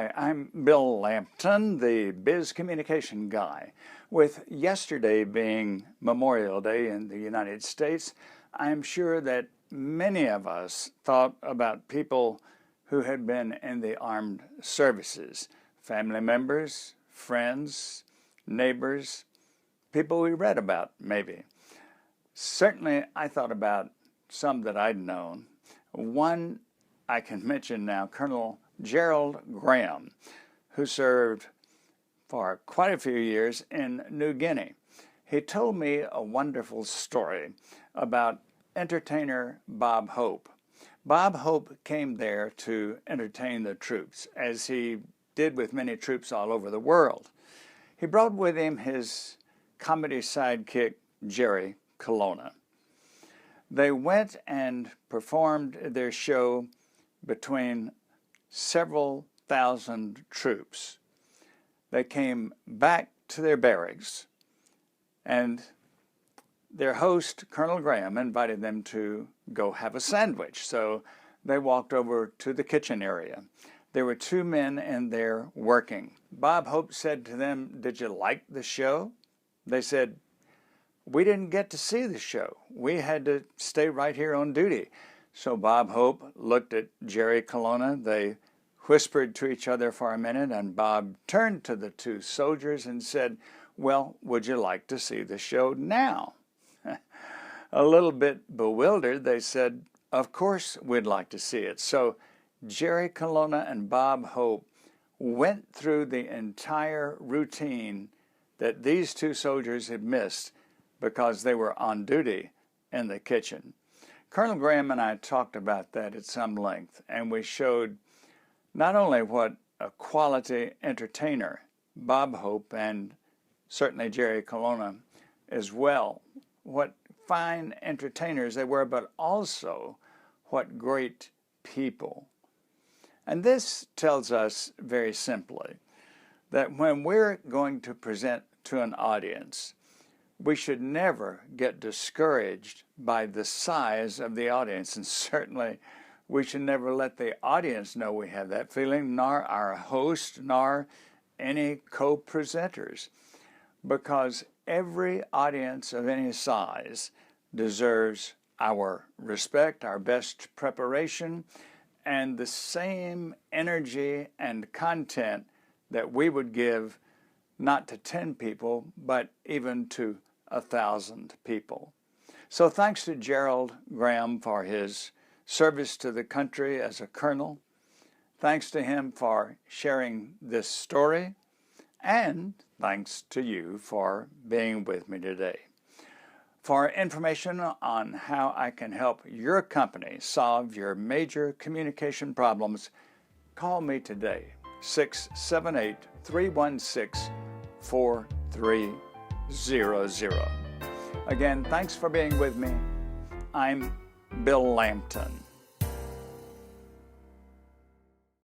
Hi, I'm Bill Lampton, the Biz Communication Guy. With yesterday being Memorial Day in the United States, I'm sure that many of us thought about people who had been in the armed services, family members, friends, neighbors, people we read about, maybe. Certainly, I thought about some that I'd known. One I can mention now, Colonel Gerald Graham, who served for quite a few years in New Guinea. He told me a wonderful story about entertainer Bob Hope. Bob Hope came there to entertain the troops, as he did with many troops all over the world. He brought with him his comedy sidekick, Jerry Colonna. They went and performed their show between several thousand troops. They came back to their barracks, and their host, Colonel Graham, invited them to go have a sandwich. So they walked over to the kitchen area. There were two men in there working. Bob Hope said to them, "Did you like the show?" They said, "We didn't get to see the show. We had to stay right here on duty." So Bob Hope looked at Jerry Colonna. They whispered to each other for a minute, and Bob turned to the two soldiers and said, "Well, would you like to see the show now?" A little bit bewildered, they said, "Of course we'd like to see it." So Jerry Colonna and Bob Hope went through the entire routine that these two soldiers had missed because they were on duty in the kitchen. Colonel Graham and I talked about that at some length, and we showed not only what a quality entertainer Bob Hope and certainly Jerry Colonna as well, what fine entertainers they were, but also what great people. And this tells us very simply that when we're going to present to an audience, we should never get discouraged by the size of the audience, and certainly we should never let the audience know we have that feeling, nor our host, nor any co-presenters, because every audience of any size deserves our respect, our best preparation, and the same energy and content that we would give not to 10 people, but even to 1,000 people. So thanks to Gerald Graham for his service to the country as a colonel. Thanks to him for sharing this story. And thanks to you for being with me today. For information on how I can help your company solve your major communication problems, call me today, 678-316-4300. Again, thanks for being with me. I'm Bill Lampton.